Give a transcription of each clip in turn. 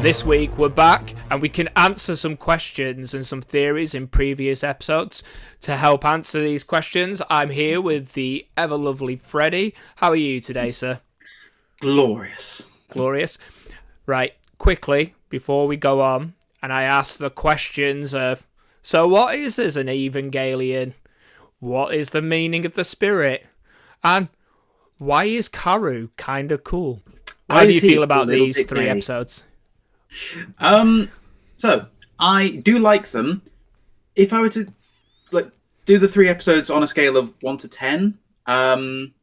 This week we're back and we can answer some questions and some theories in previous episodes. To help answer these questions, I'm here with the ever lovely Freddie. How are you today, sir? Glorious. Glorious. Right, quickly, before we go on, and I ask the questions of, so what is an Evangelion? What is the meaning of the spirit? And why is Kaworu kind of cool? How do you feel about these three episodes? So I do like them. If I were to do the 3 episodes on a scale of 1 to 10, 7,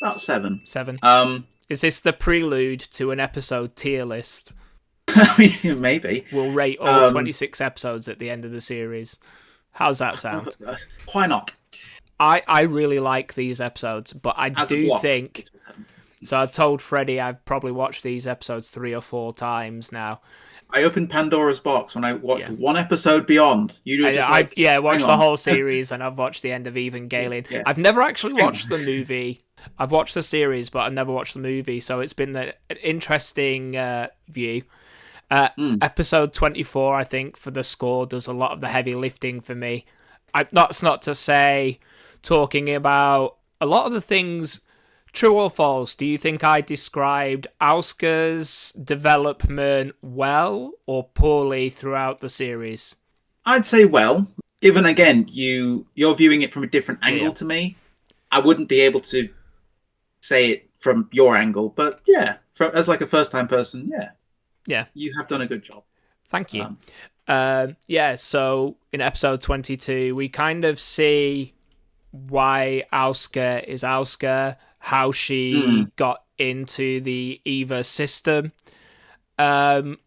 about 7. 7. Is this the prelude to an episode tier list? Maybe. We'll rate all 26 episodes at the end of the series. How's that sound? Why not? I really like these episodes, but I do think... So I've told Freddie I've probably watched these episodes 3 or 4 times now. I opened Pandora's box when I watched one episode beyond. You do just I watched the whole series and I've watched the end of Evangelion. Yeah. I've never actually watched the movie. I've watched the series, but I've never watched the movie, so it's been an interesting view. Episode 24, I think, for the score, does a lot of the heavy lifting for me. That's not to say, talking about a lot of the things... True or false, do you think I described Asuka's development well or poorly throughout the series? I'd say well. Given, again, you're viewing it from a different angle to me, I wouldn't be able to say it from your angle. But yeah, as like a first-time person, yeah, you have done a good job. Thank you. So in episode 22, we kind of see why Asuka is Asuka, how she got into the EVA system, and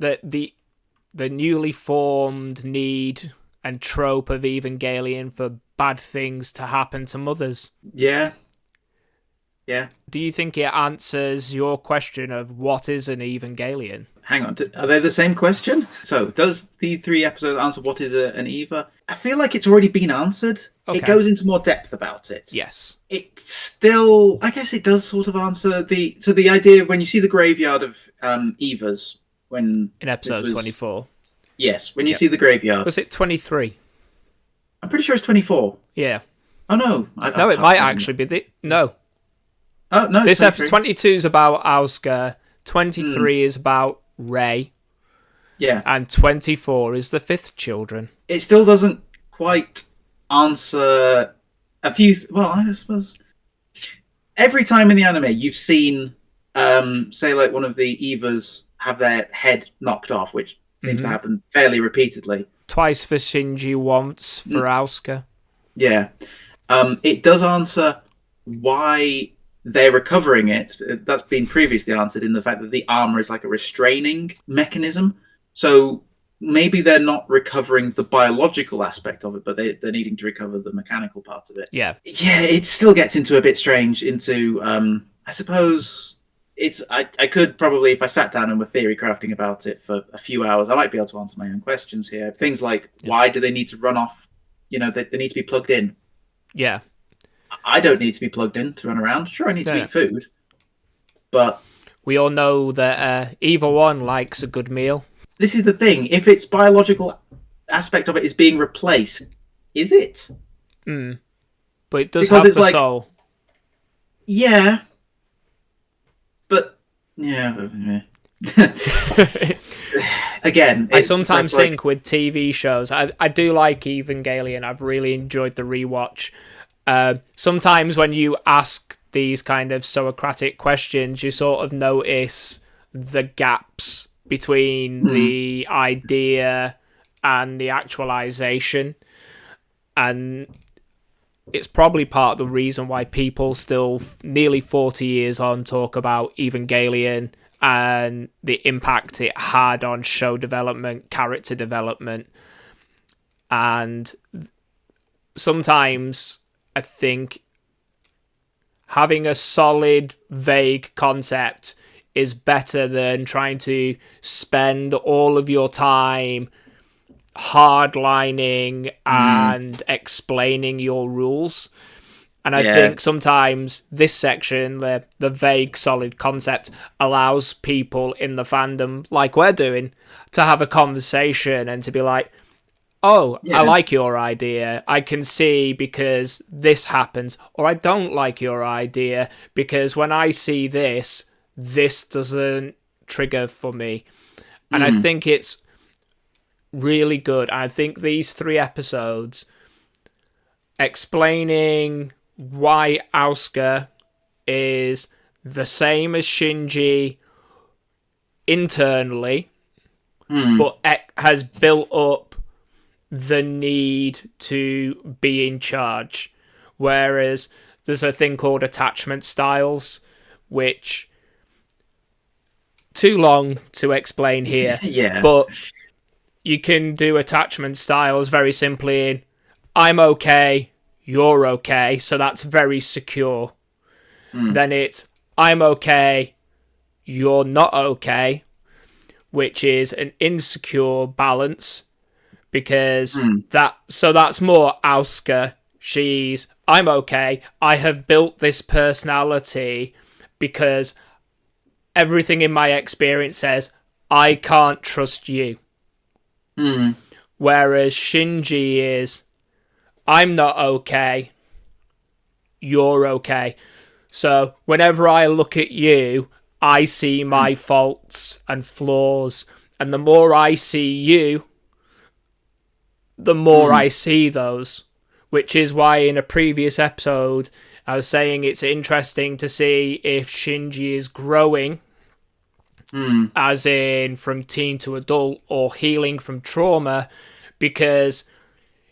the newly formed need and trope of Evangelion for bad things to happen to mothers. Yeah. Do you think it answers your question of what is an Evangelion? Hang on, are they the same question? So, does the 3 episodes answer what is an EVA? I feel like it's already been answered. Okay. It goes into more depth about it. Yes. It's still, I guess it does sort of answer the idea of when you see the graveyard of EVAs, when... In episode 24. Yes, when you see the graveyard. Was it 23? I'm pretty sure it's 24. Yeah. Oh, no. No, it might actually be... No. Oh, no, this episode 22 is about Asuka, 23 is about Rei. Yeah. And 24 is the 5th children. It still doesn't quite answer a few... well, I suppose... Every time in the anime you've seen, say, like one of the EVAs have their head knocked off, which seems to happen fairly repeatedly. Twice for Shinji, once for Asuka. Yeah. It does answer why... they're recovering it. That's been previously answered in the fact that the armor is like a restraining mechanism. So maybe they're not recovering the biological aspect of it, but they're needing to recover the mechanical part of it. Yeah. Yeah, it still gets into a bit strange into, I suppose I could probably, if I sat down and were theory crafting about it for a few hours, I might be able to answer my own questions here. Things like, why do they need to run off? They need to be plugged in. Yeah. I don't need to be plugged in to run around. Sure, I need to eat food, but... we all know that either one likes a good meal. This is the thing. If its biological aspect of it is being replaced, is it? But it does have the soul. Yeah. But, yeah. Again, I sometimes think with TV shows, I do like Evangelion. I've really enjoyed the rewatch. Sometimes when you ask these kind of Socratic questions, you sort of notice the gaps between the idea and the actualization, and it's probably part of the reason why people still nearly 40 years on talk about Evangelion and the impact it had on show development, character development, and sometimes I think having a solid, vague concept is better than trying to spend all of your time hardlining and explaining your rules. And I think sometimes this section, the vague, solid concept, allows people in the fandom, like we're doing, to have a conversation and to be like, oh, I like your idea. I can see because this happens. Or I don't like your idea because when I see this, this doesn't trigger for me. And I think it's really good. I think these 3 episodes explaining why Asuka is the same as Shinji internally, but has built up the need to be in charge. Whereas there's a thing called attachment styles, which too long to explain here. But you can do attachment styles very simply in I'm okay, you're okay, so that's very secure. Then it's I'm okay, you're not okay, which is an insecure balance. Because that's more Asuka. She's I'm okay. I have built this personality because everything in my experience says I can't trust you. Whereas Shinji is I'm not okay. You're okay. So whenever I look at you, I see my faults and flaws, and the more I see you, the more I see those, which is why in a previous episode I was saying it's interesting to see if Shinji is growing, as in from teen to adult, or healing from trauma, because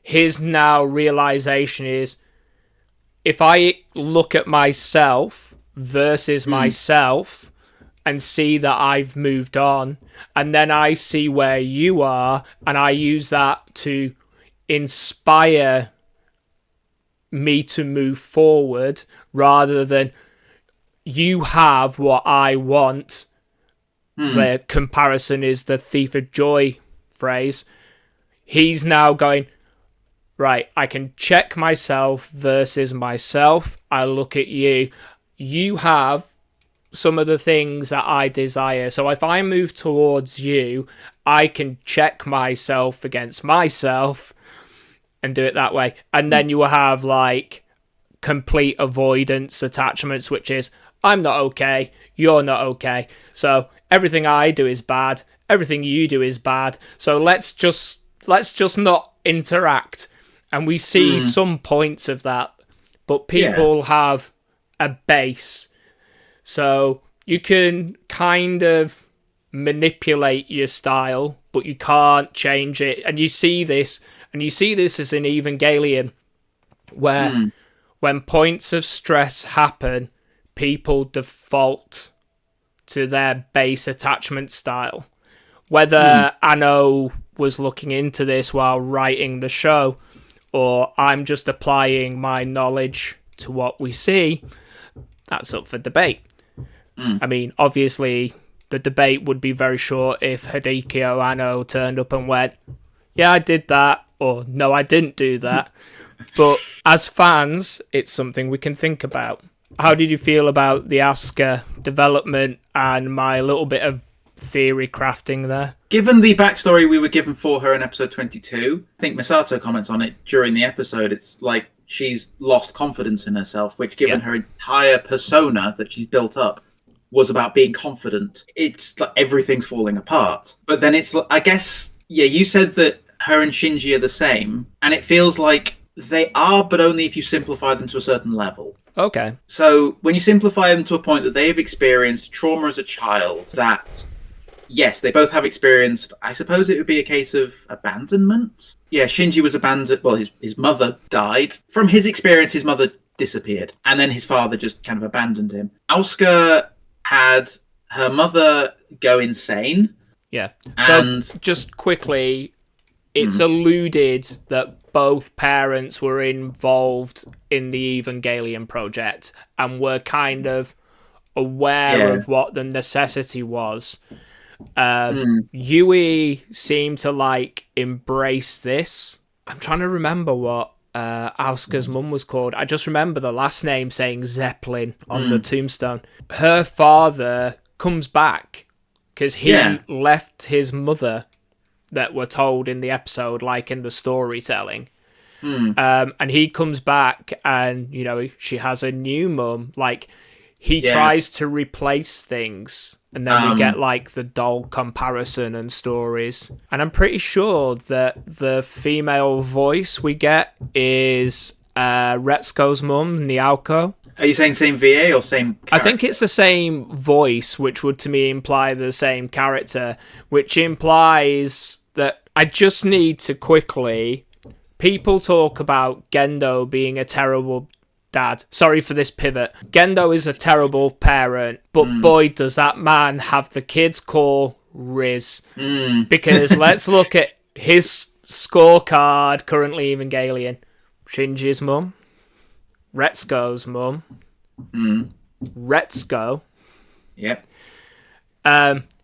his now realization is if I look at myself versus myself and see that I've moved on, and then I see where you are, and I use that to inspire me to move forward, rather than you have what I want. The comparison is the thief of joy phrase. He's now going, right, I can check myself versus myself. I look at you. You have some of the things that I desire. So if I move towards you, I can check myself against myself and do it that way. And then you will have like complete avoidance attachments, which is I'm not okay, you're not okay. So everything I do is bad, everything you do is bad. So let's just not interact. And we see some points of that, but people have a base. So you can kind of manipulate your style, but you can't change it. And you see this as in Evangelion, where when points of stress happen, people default to their base attachment style. Whether Anno was looking into this while writing the show, or I'm just applying my knowledge to what we see, that's up for debate. I mean, obviously, the debate would be very short if Hideki Anno turned up and went, yeah, I did that, or no, I didn't do that. But as fans, it's something we can think about. How did you feel about the Asuka development and my little bit of theory crafting there? Given the backstory we were given for her in episode 22, I think Misato comments on it during the episode. It's like she's lost confidence in herself, which given her entire persona that she's built up was about being confident. It's like everything's falling apart. But then it's, I guess, you said that her and Shinji are the same, and it feels like they are, but only if you simplify them to a certain level. Okay. So when you simplify them to a point that they've experienced trauma as a child, that, yes, they both have experienced, I suppose it would be a case of abandonment. Yeah, Shinji was abandoned. Well, his mother died. From his experience, his mother disappeared, and then his father just kind of abandoned him. Asuka had her mother go insane. Yeah. And so just quickly, it's alluded that both parents were involved in the Evangelion project and were kind of aware of what the necessity was. Yui seemed to like embrace this. I'm trying to remember what Asuka's mum was called. I just remember the last name saying Zeppelin on the tombstone. Her father comes back because he left his mother, that we're told in the episode, like in the storytelling. And he comes back and, you know, she has a new mum. Like, he tries to replace things. And then we get, like, the doll comparison and stories. And I'm pretty sure that the female voice we get is Retsuko's mum, Naoko. Are you saying same VA or same character? I think it's the same voice, which would to me imply the same character, which implies that I just need to quickly... People talk about Gendo being a terrible dad. Sorry for this pivot. Gendo is a terrible parent, but boy, does that man have the kids call Riz. Because let's look at his scorecard, currently Evangelion. Shinji's mum, Retsuko's mum, Retsuko. Yep.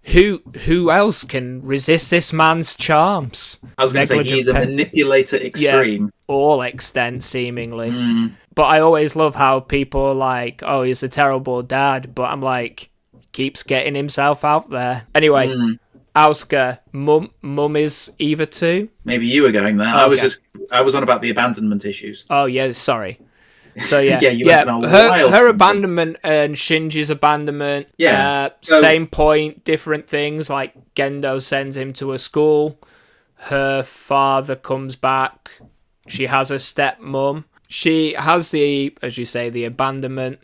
Who else can resist this man's charms? I was going to say he's a manipulator extreme. Yeah, all extent, seemingly. But I always love how people are like, oh, he's a terrible dad. But I'm like, keeps getting himself out there. Anyway, Asuka, mum is Eva too? Maybe you were going there. Okay. I was on about the abandonment issues. Oh, yeah, sorry. So yeah, her her abandonment and Shinji's abandonment. Yeah, same point, different things. Like Gendo sends him to a school. Her father comes back. She has a stepmom. She has as you say, the abandonment.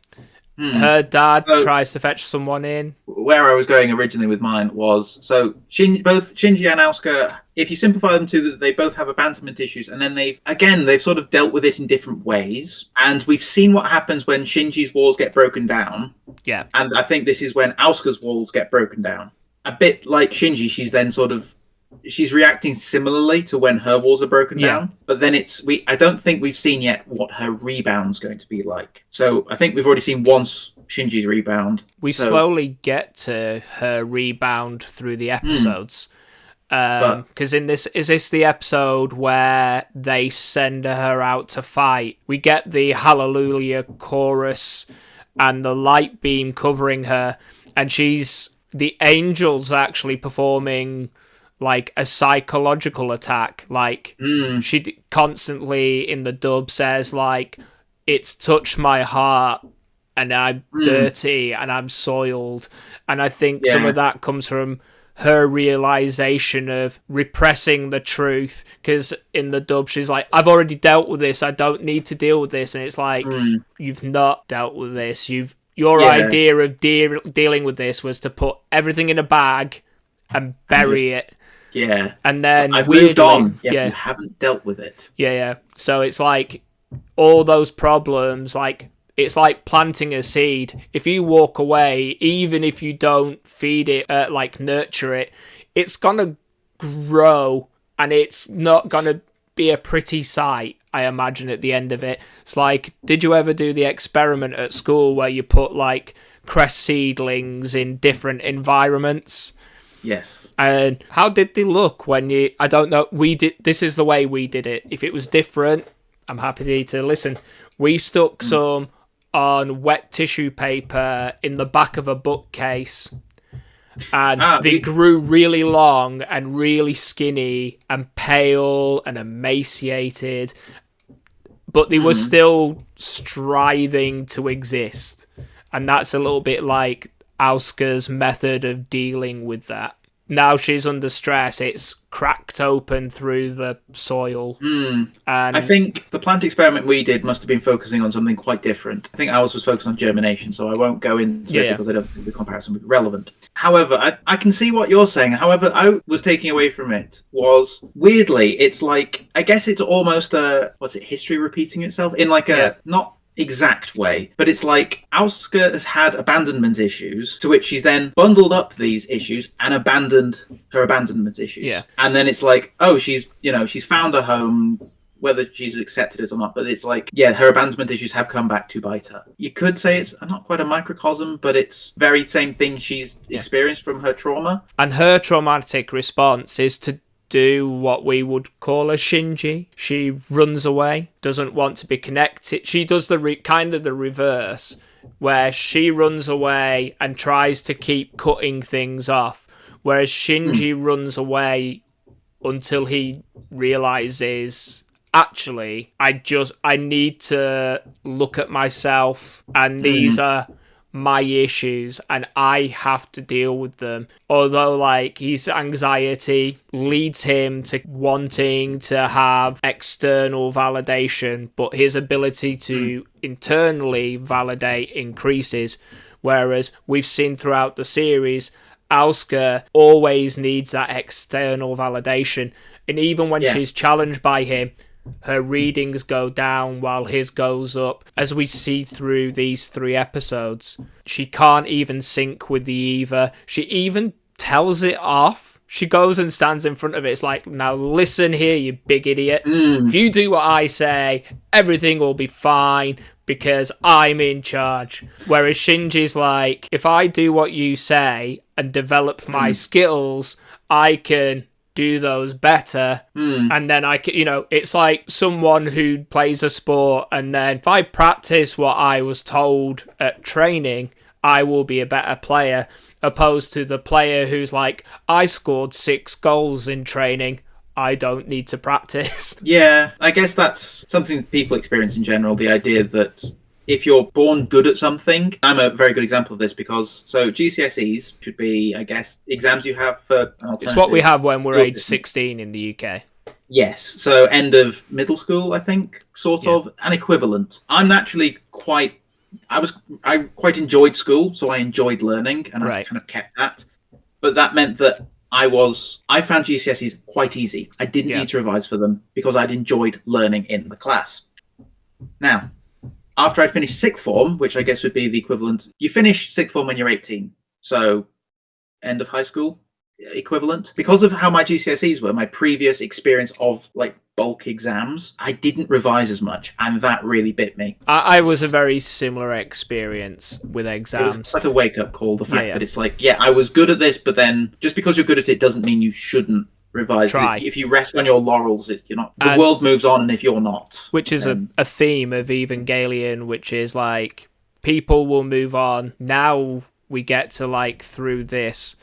Her dad tries to fetch someone in. Where I was going originally with mine was, so both Shinji and Asuka, if you simplify them to that, they both have abandonment issues, and then they've sort of dealt with it in different ways. And we've seen what happens when Shinji's walls get broken down. Yeah. And I think this is when Asuka's walls get broken down. A bit like Shinji, she's reacting similarly to when her walls are broken down, but then I don't think we've seen yet what her rebound's going to be like. So I think we've already seen once Shinji's rebound. We slowly get to her rebound through the episodes. Because is this the episode where they send her out to fight? We get the Hallelujah chorus and the light beam covering her, and the angel's actually performing like a psychological attack. Like she constantly in the dub says like, it's touched my heart and I'm dirty and I'm soiled. And I think some of that comes from her realization of repressing the truth, because in the dub she's like, I've already dealt with this, I don't need to deal with this. And it's like, you've not dealt with this. Your idea of dealing with this was to put everything in a bag and bury it. Yeah. And then I've moved on. You haven't dealt with it. Yeah. So it's like all those problems, like it's like planting a seed. If you walk away, even if you don't feed it, like nurture it, it's gonna grow and it's not gonna be a pretty sight, I imagine, at the end of it. It's like, did you ever do the experiment at school where you put like cress seedlings in different environments? Yes. And how did they look when I don't know, this is the way we did it. If it was different, I'm happy to listen. We stuck some on wet tissue paper in the back of a bookcase, and they grew really long and really skinny and pale and emaciated, but they were still striving to exist. And that's a little bit like Asuka's method of dealing with that. Now she's under stress, it's cracked open through the soil. And I think the plant experiment we did must have been focusing on something quite different. I think ours was focused on germination, so I won't go into it because I don't think the comparison would be relevant. However, I can see what you're saying. However, I was taking away from it was, weirdly, it's like, I guess it's almost history repeating itself in like a, not exact way, but it's like Asuka has had abandonment issues, to which she's then bundled up these issues and abandoned her abandonment issues. And then it's like, oh, she's found a home, whether she's accepted it or not, but it's like, her abandonment issues have come back to bite her. You could say it's not quite a microcosm, but it's very same thing she's experienced from her trauma. And her traumatic response is to do what we would call a Shinji. She runs away, doesn't want to be connected. She does the kind of the reverse, where she runs away and tries to keep cutting things off, whereas Shinji runs away until he realizes, actually, I need to look at myself, and these are my issues and I have to deal with them. Although, like, his anxiety leads him to wanting to have external validation, but his ability to internally validate increases. Whereas we've seen throughout the series, Asuka always needs that external validation. And even when she's challenged by him, her readings go down while his goes up. As we see through these 3 episodes, she can't even sync with the Eva. She even tells it off. She goes and stands in front of it. It's like, now listen here, you big idiot. If you do what I say, everything will be fine because I'm in charge. Whereas Shinji's like, if I do what you say and develop my skills, I can do those better, and then I can, it's like someone who plays a sport, and then if I practice what I was told at training, I will be a better player, opposed to the player who's like, I scored 6 goals in training, I don't need to practice. Yeah, I guess that's something that people experience in general, the idea that if you're born good at something, I'm a very good example of this because, so GCSEs should be, I guess, exams you have for an alternative. It's what we have when we're age 16 in the UK. Yes, so end of middle school, I think, sort of, an equivalent. I'm naturally I quite enjoyed school, so I enjoyed learning, and I kind of kept that. But that meant that I found GCSEs quite easy. I didn't need to revise for them because I'd enjoyed learning in the class. Now, after I'd finished 6th form, which I guess would be the equivalent, you finish 6th form when you're 18, so end of high school equivalent. Because of how my GCSEs were, my previous experience of like bulk exams, I didn't revise as much, and that really bit me. I was a very similar experience with exams. It was quite a wake-up call, the fact that it's like, I was good at this, but then just because you're good at it doesn't mean you shouldn't revise. Try. If you rest on your laurels, you're not. The world moves on, and if you're not, which is a theme of Evangelion, which is like people will move on. Now we get to like through this,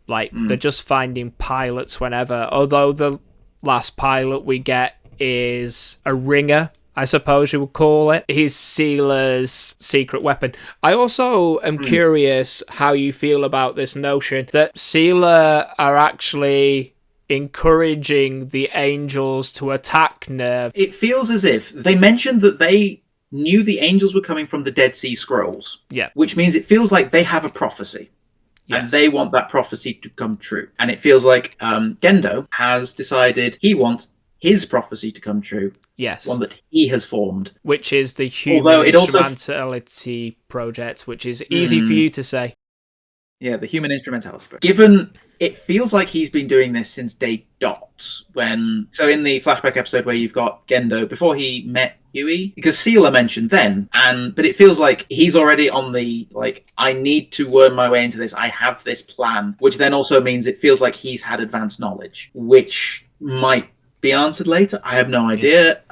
like they're just finding pilots whenever. Although the last pilot we get is a ringer, I suppose you would call it. He's SEELE's secret weapon. I also am curious how you feel about this notion that SEELE are actually encouraging the angels to attack Nerve. It feels as if they mentioned that they knew the angels were coming from the Dead Sea Scrolls. Yeah. Which means it feels like they have a prophecy. Yes. And they want that prophecy to come true. And it feels like Gendo has decided he wants his prophecy to come true. Yes. One that he has formed. Which is the Human Instrumentality Project, which is easy for you to say. Yeah, the Human Instrumentality Project. Given it feels like he's been doing this since day dot. So in the flashback episode where you've got Gendo, before he met Yui, because SEELE mentioned then, but it feels like he's already on the, like, I need to worm my way into this, I have this plan, which then also means it feels like he's had advanced knowledge, which might be answered later. I have no idea.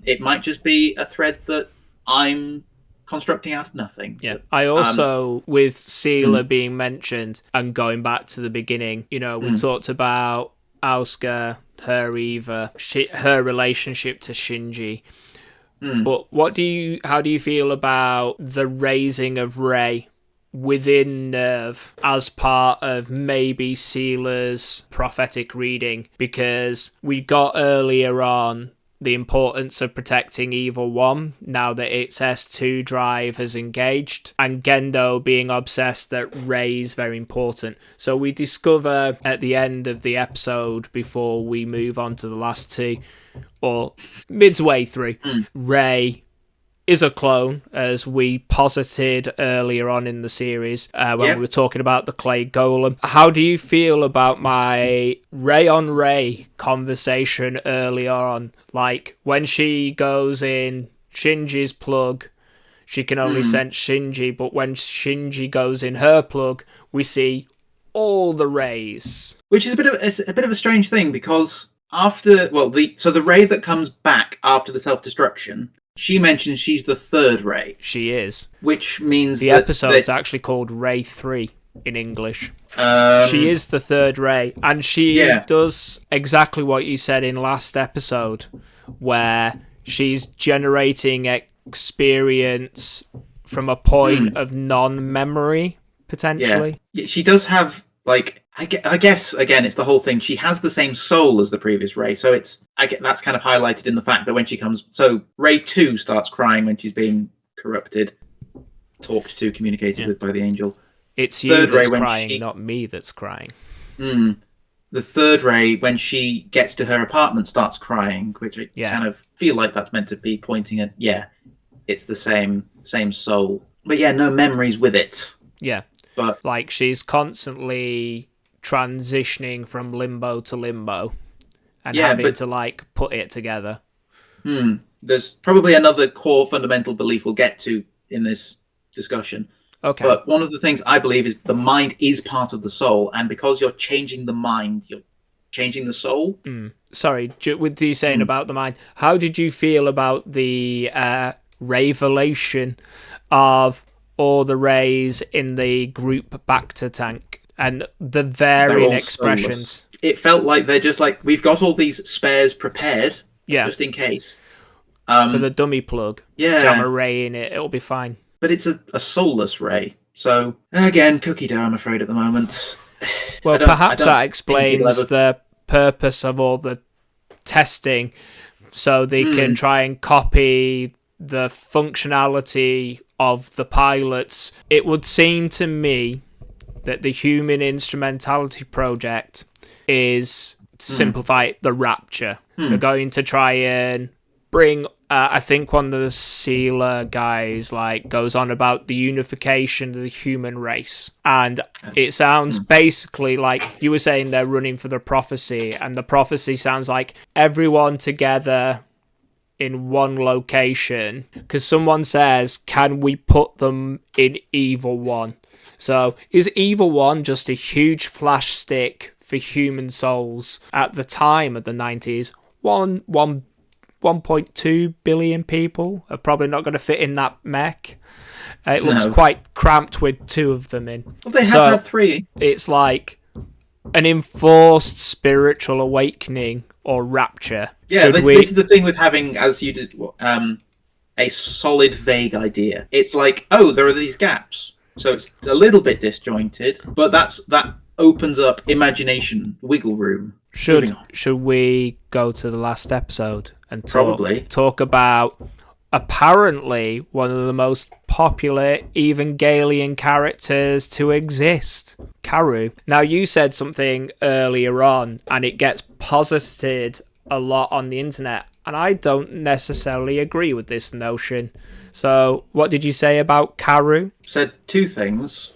It might just be a thread that I'm constructing out of nothing. Yeah. I also, with SEELE being mentioned and going back to the beginning, we talked about Asuka, her Eva, her relationship to Shinji. But how do you feel about the raising of Rei within Nerve as part of maybe SEELE's prophetic reading? Because we got earlier on the importance of protecting Evil 1 now that its S2 drive has engaged, and Gendo being obsessed that Rei is very important. So we discover at the end of the episode, before we move on to the last 2, or midway through, Rei is a clone, as we posited earlier on in the series when we were talking about the clay golem. How do you feel about my Rei on Rei conversation earlier on? Like, when she goes in Shinji's plug, she can only sense Shinji, but when Shinji goes in her plug, we see all the Reis. Which is a bit of a strange thing, because the Rey that comes back after the self-destruction, she mentions she's the third Rey. She is. Which means the episode's actually called Rey 3 in English. She is the third Rey, and she does exactly what you said in last episode, where she's generating experience from a point of non-memory, potentially. Yeah. She does have, like, I guess, again, it's the whole thing. She has the same soul as the previous Rey, so that's kind of highlighted in the fact that when she comes... So, Rey 2 starts crying when she's being corrupted, talked to, communicated with by the angel. It's you that's crying, not me that's crying. The third Rey, when she gets to her apartment, starts crying, which I kind of feel like that's meant to be pointing at, it's the same soul. But no memories with it. Yeah. But like, she's constantly transitioning from limbo to limbo and having to, like, put it together. There's probably another core fundamental belief we'll get to in this discussion. Okay. But one of the things I believe is the mind is part of the soul, and because you're changing the mind, you're changing the soul. Sorry, with you saying about the mind, how did you feel about the revelation of all the Reys in the group Bacta tank and the varying expressions? Soulless. It felt like they're just like, we've got all these spares prepared, just in case. For the dummy plug. Jam a Rey in it, it'll be fine. But it's a soulless Rey. So, again, cookie dough, I'm afraid, at the moment. Well, perhaps that explains the purpose of all the testing, so they can try and copy the functionality of the pilots. It would seem to me that the Human Instrumentality Project is, to simplify it, the Rapture. They're going to try and bring... I think one of the SEELE guys goes on about the unification of the human race. And it sounds basically like you were saying they're running for the prophecy. And the prophecy sounds like everyone together in one location. Because someone says, can we put them in Evil One? So is Evil One just a huge flash stick for human souls at the time of the 90s? 1.2 billion people are probably not going to fit in that mech. It looks quite cramped with two of them in. Well, they have had three. It's like an enforced spiritual awakening or rapture. Yeah, this is the thing with having, as you did, a solid, vague idea. It's like, there are these gaps. So it's a little bit disjointed, but that opens up imagination, wiggle room. Should we go to the last episode and talk about apparently one of the most popular Evangelion characters to exist, Kaworu? Now, you said something earlier on, and it gets posited a lot on the internet, and I don't necessarily agree with this notion. So, what did you say about Kaworu? Said two things.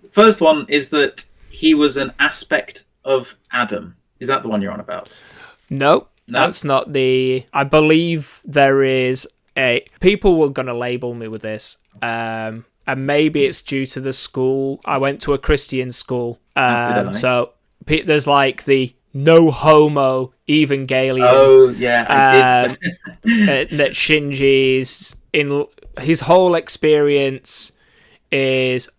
First one is that he was an aspect of Adam. Is that the one you're on about? No, that's not the... I believe there is a... People were going to label me with this. And maybe it's due to the school. I went to a Christian school. So there's like the no homo Evangelion. Oh, yeah, I did. That Shinji's... in his whole experience... is,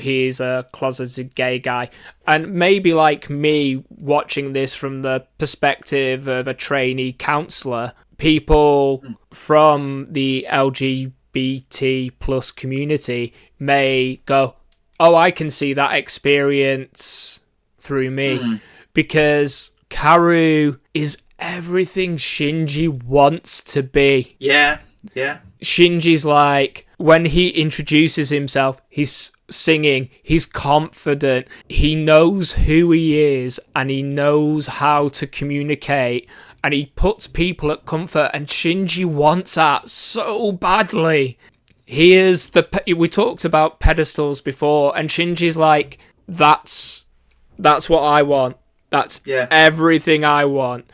he's a closeted gay guy. And maybe like me watching this from the perspective of a trainee counsellor, people from the LGBT plus community may go, I can see that experience through me. Because Kaworu is everything Shinji wants to be. Yeah. Shinji's like, when he introduces himself, he's singing, he's confident, he knows who he is, and he knows how to communicate, and he puts people at comfort, and Shinji wants that so badly. We talked about pedestals before, and Shinji's like, that's what I want. That's everything I want.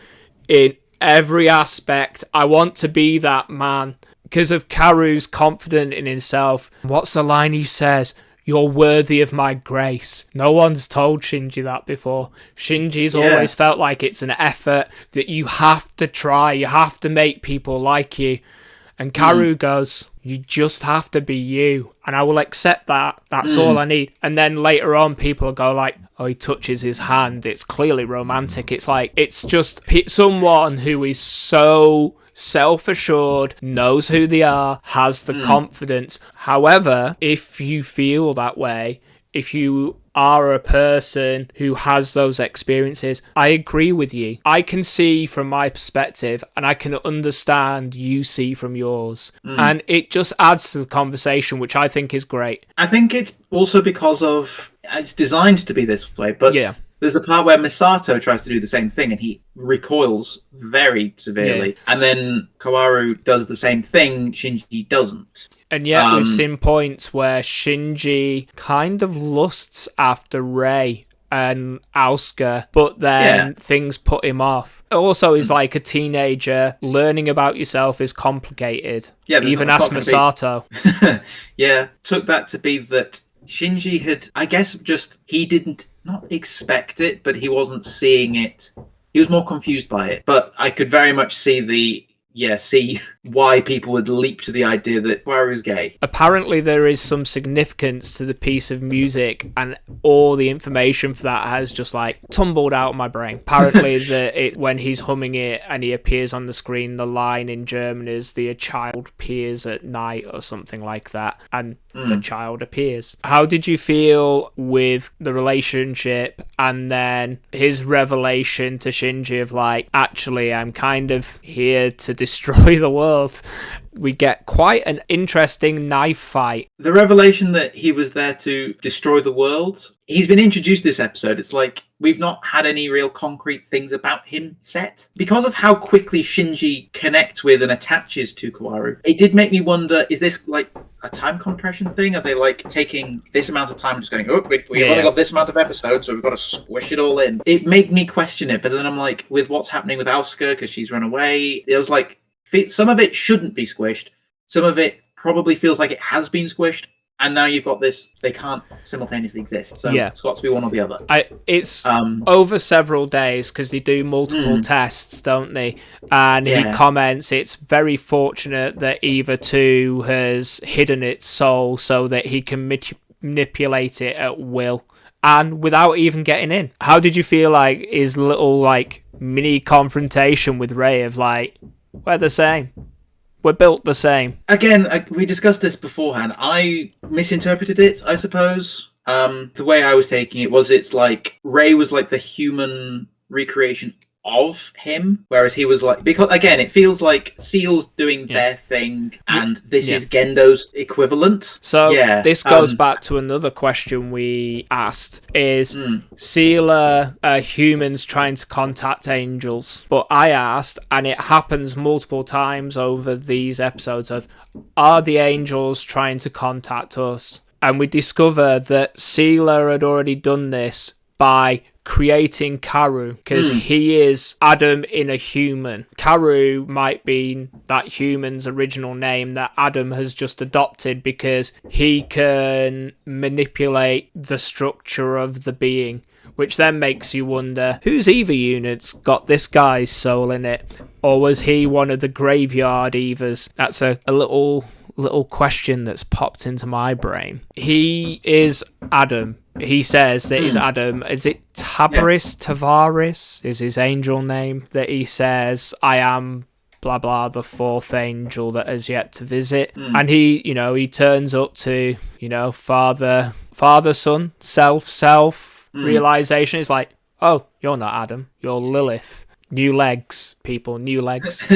In every aspect, I want to be that man. Because of Kaworu's confidence in himself. What's the line he says? you're worthy of my grace. No one's told Shinji that before. Shinji's always felt like it's an effort, that you have to try, you have to make people like you. And Kaworu goes, you just have to be you, and I will accept that. That's all I need. And then later on, people go like, oh, he touches his hand. It's clearly romantic. It's like, it's just someone who is so self-assured, knows who they are, has the confidence. However, if you feel that way, if you are a person who has those experiences, I agree with you. I can see from my perspective, and I can understand you see from yours. And it just adds to the conversation, which I think is great. I think it's also because of, it's designed to be this way, but there's a part where Misato tries to do the same thing and he recoils very severely. And then Kaworu does the same thing, Shinji doesn't. And yet we've seen points where Shinji kind of lusts after Rei and Asuka, but then things put him off. Also, he's like a teenager. Learning about yourself is complicated. Even ask Misato. Took that to be that Shinji had, I guess, he didn't not expect it, but he wasn't seeing it. He was more confused by it. But I could very much see why people would leap to the idea that Kaworu's gay. Apparently there is some significance to the piece of music, and all the information for that has just like tumbled out of my brain. Apparently when he's humming it and he appears on the screen, the line in German is "the child appears at night" or something like that, and the child appears. How did you feel with the relationship and then his revelation to Shinji of like, actually I'm kind of here to destroy the world? We get quite an interesting knife fight. The revelation that he was there to destroy the world, he's been introduced this episode. It's like we've not had any real concrete things about him set. Because of how quickly Shinji connects with and attaches to Kaworu, it did make me wonder, is this like a time compression thing? Are they like taking this amount of time and just going, oh, we've only got this amount of episodes, so we've got to squish it all in? It made me question it, but then I'm like, with what's happening with Asuka, because she's run away, it was like, some of it shouldn't be squished. Some of it probably feels like it has been squished. And now you've got this, they can't simultaneously exist. So it's got to be one or the other. It's over several days because they do multiple tests, don't they? And he comments it's very fortunate that Eva 2 has hidden its soul so that he can manipulate it at will and without even getting in. How did you feel like his little like mini confrontation with Rei of like, we're the same. We're built the same. Again, we discussed this beforehand. I misinterpreted it, I suppose. The way I was taking it was it's like Rei was like the human recreation of him, whereas he was like, because again it feels like SEELE's doing their thing and this is Gendo's equivalent. So this goes back to another question we asked, is SEELE humans trying to contact angels? But I asked, and it happens multiple times over these episodes, of are the angels trying to contact us? And we discover that SEELE had already done this by creating Kaworu, because he is Adam in a human. Kaworu might be that human's original name that Adam has just adopted because he can manipulate the structure of the being, which then makes you wonder, whose Eva unit's got this guy's soul in it? Or was he one of the graveyard Evas? That's a little question that's popped into my brain. He is Adam. He says that he's Adam. Is it Tavaris is his angel name, that he says, I am blah blah, the fourth angel that has yet to visit. And he turns up to, father, son, self realization. It's like, oh, you're not Adam, you're Lilith. New legs, people, new legs.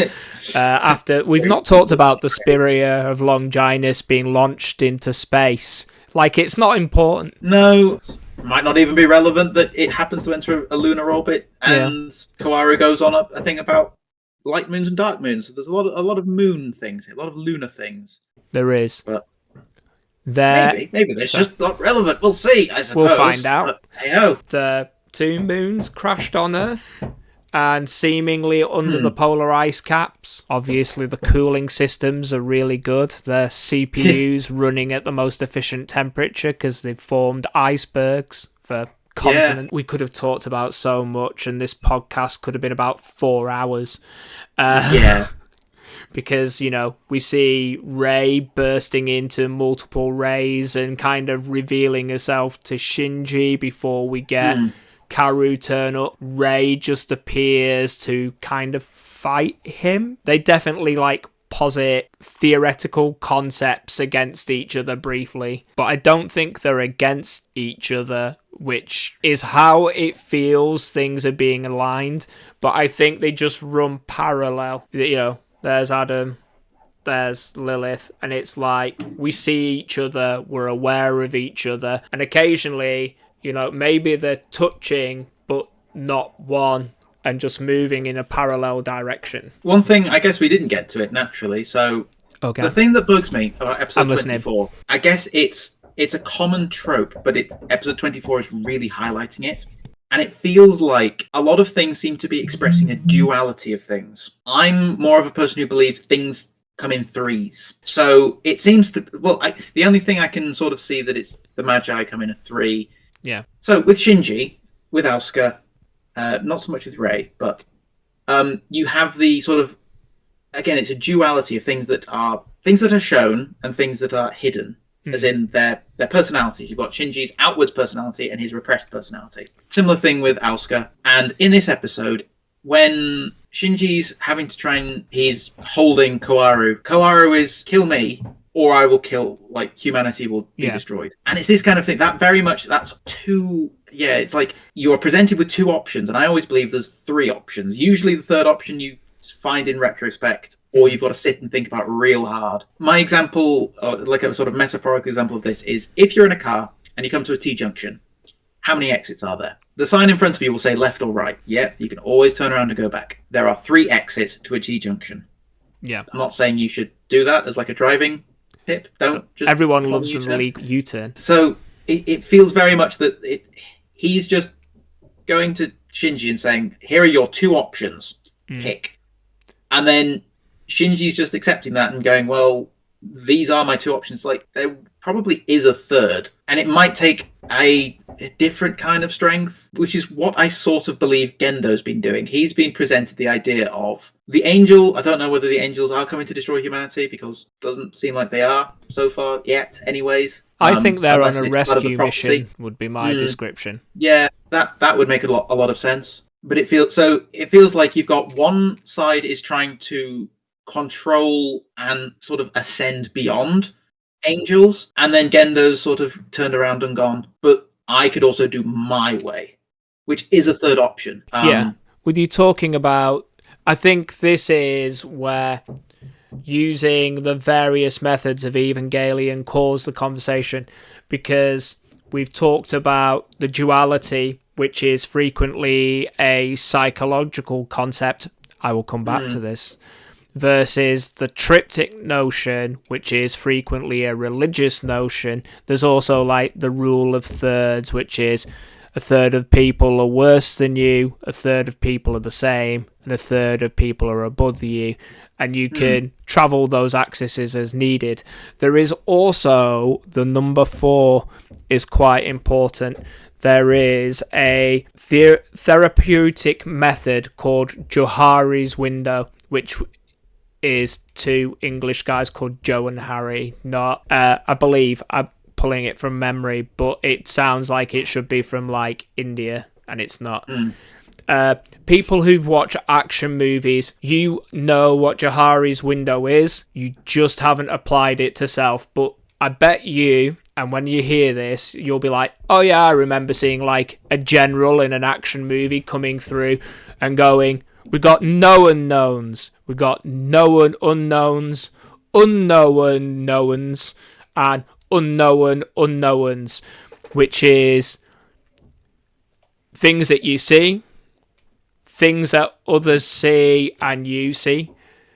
After we've not talked about the Spiria of Longinus being launched into space. Like, it's not important. No, might not even be relevant that it happens to enter a lunar orbit, and Kaworu goes on a thing about light moons and dark moons. So there's a lot of moon things, a lot of lunar things. There is. But maybe that's just not relevant. We'll see, I suppose. We'll find out. Hey-ho. The 2 moons crashed on Earth, and seemingly under the polar ice caps. Obviously, the cooling systems are really good. The CPU's running at the most efficient temperature because they've formed icebergs for continent. We could have talked about so much, and this podcast could have been about 4 hours. Because, we see Rei bursting into multiple rays and kind of revealing herself to Shinji before we get Kaworu turn up. Rei just appears to kind of fight him. They definitely posit theoretical concepts against each other briefly, but I don't think they're against each other, which is how it feels things are being aligned. But I think they just run parallel. There's Adam, there's Lilith, and it's we see each other, we're aware of each other, and occasionally, maybe they're touching, but not one, and just moving in a parallel direction. One thing, I guess we didn't get to it naturally, so the thing that bugs me about episode 24, I guess it's a common trope, but episode 24 is really highlighting it. And it feels like a lot of things seem to be expressing a duality of things. I'm more of a person who believes things come in threes. So it seems to... the only thing I can sort of see that it's the Magi come in a 3. Yeah. So with Shinji, with Asuka, not so much with Rei, but you have the sort of... Again, it's a duality of things that are shown and things that are hidden. As in their personalities. You've got Shinji's outward personality and his repressed personality. Similar thing with Asuka. And in this episode, when Shinji's having to he's holding Kaworu. Kaworu is kill me or I will kill, humanity will be destroyed. And it's this kind of thing. That very much, that's two... Yeah, it's you are presented with 2 options. And I always believe there's 3 options. Usually the third option you find in retrospect, or you've got to sit and think about real hard. My example, a sort of metaphorical example of this, is if you're in a car and you come to a T-junction, how many exits are there? The sign in front of you will say left or right. Yeah, you can always turn around and go back. There are 3 exits to a T-junction. Yeah. I'm not saying you should do that as a driving tip. Don't just... Everyone loves an illegal U-turn. So it feels very much that he's just going to Shinji and saying, here are your 2 options. Pick. And then Shinji's just accepting that and going, well, these are my 2 options. There probably is a third. And it might take a different kind of strength, which is what I sort of believe Gendo's been doing. He's been presented the idea of the angel. I don't know whether the angels are coming to destroy humanity, because it doesn't seem like they are so far yet anyways. I think they're on a rescue mission, would be my description. Yeah, that would make a lot of sense. But it feels like you've got one side is trying to control and sort of ascend beyond angels, and then Gendo's sort of turned around and gone, but I could also do my way, which is a third option. With you talking about, I think this is where using the various methods of Evangelion caused the conversation, because we've talked about the duality, which is frequently a psychological concept. I will come back to this. Versus the triptych notion, which is frequently a religious notion. There's also the rule of thirds, which is a third of people are worse than you, a third of people are the same, and a third of people are above you. And you can travel those axes as needed. There is also the number 4 is quite important. There is a therapeutic method called Johari's window, which is 2 English guys called Joe and Harry. Not, I believe I'm pulling it from memory, but it sounds like it should be from India, and it's not. People who've watched action movies, you know what Johari's window is. You just haven't applied it to self. But I bet you, and when you hear this, you'll be like, oh yeah, I remember seeing a general in an action movie coming through and going, we got no unknowns, we got known unknowns, unknown knowns, and unknown unknowns, which is things that you see, things that others see and you see,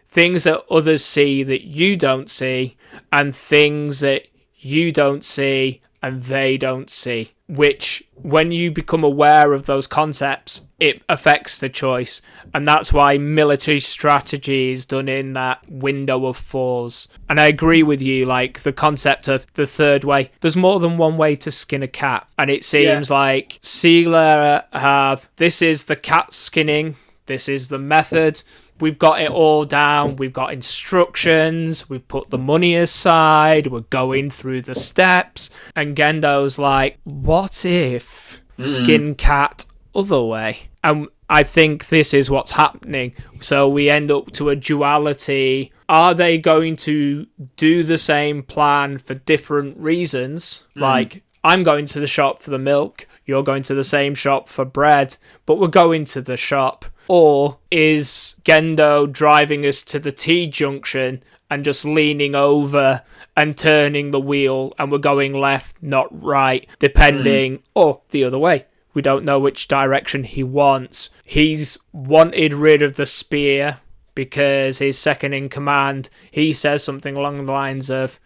things that others see that you don't see, and things that you don't see and they don't see. Which, when you become aware of those concepts, it affects the choice. And that's why military strategy is done in that window of fours. And I agree with you, like, the concept of the third way. There's more than one way to skin a cat. And it seems like SEELE have, this is the cat skinning, this is the method. We've got it all down. We've got instructions. We've put the money aside. We're going through the steps. And Gendo's like, what if skin cat other way? And I think this is what's happening. So we end up to a duality. Are they going to do the same plan for different reasons? Like, I'm going to the shop for the milk. You're going to the same shop for bread. But we're going to the shop. Or is Gendo driving us to the T-junction and just leaning over and turning the wheel and we're going left, not right, depending, or the other way? We don't know which direction he wants. He's wanted rid of the spear because his second in command, he says something along the lines of,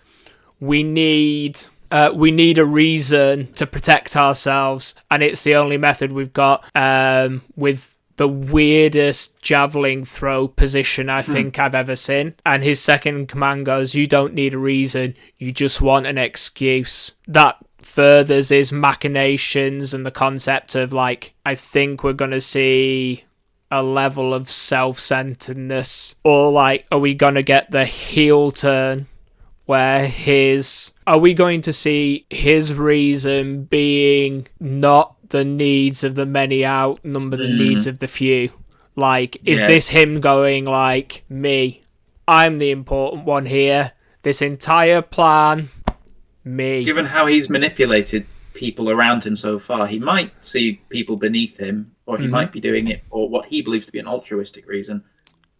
we need a reason to protect ourselves, and it's the only method we've got, with the weirdest javelin throw position I think I've ever seen. And his second in command goes, you don't need a reason, you just want an excuse. That furthers his machinations and the concept of, like, I think we're going to see a level of self-centeredness. Or, like, are we going to get the heel turn where are we going to see his reason being not the needs of the many outnumber the needs of the few? Like, is this him going like, me, I'm the important one here, this entire plan, me? Given how he's manipulated people around him so far, he might see people beneath him, or he might be doing it for what he believes to be an altruistic reason.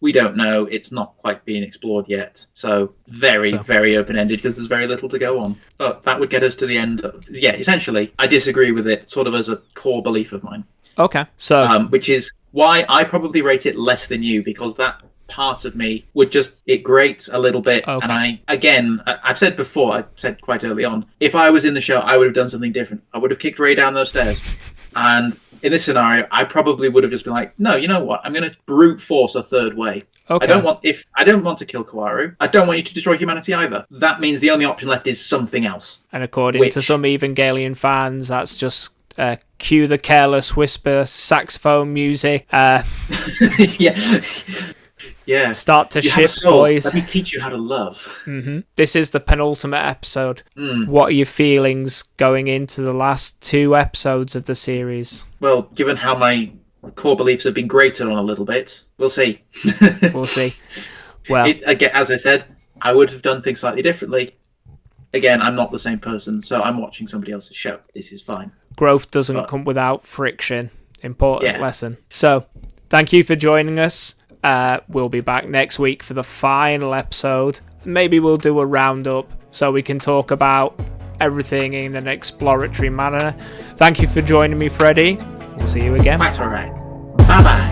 We don't know. It's not quite being explored yet. So very open-ended, because there's very little to go on. But that would get us to the end. Essentially, I disagree with it sort of as a core belief of mine. Okay. So, which is why I probably rate it less than you, because that part of me would just, it grates a little bit. Okay. And I've said before, I said quite early on, if I was in the show, I would have done something different. I would have kicked Ray down those stairs. And in this scenario, I probably would have just been like, no, you know what? I'm going to brute force a third way. Okay. I don't want to kill Kaworu. I don't want you to destroy humanity either. That means the only option left is something else. And according to some Evangelion fans, that's just cue the Careless Whisper saxophone music. Yeah. Start to ship, boys. Let me teach you how to love. Mm-hmm. This is the penultimate episode. What are your feelings going into the last 2 episodes of the series? Well, given how my core beliefs have been grated on a little bit, we'll see. We'll see. Well, again, as I said, I would have done things slightly differently. Again, I'm not the same person, so I'm watching somebody else's show. This is fine. Growth doesn't come without friction. Important lesson. So, thank you for joining us. We'll be back next week for the final episode. Maybe we'll do a roundup so we can talk about everything in an exploratory manner. Thank you for joining me, Freddie. We'll see you again. That's all right. Bye-bye.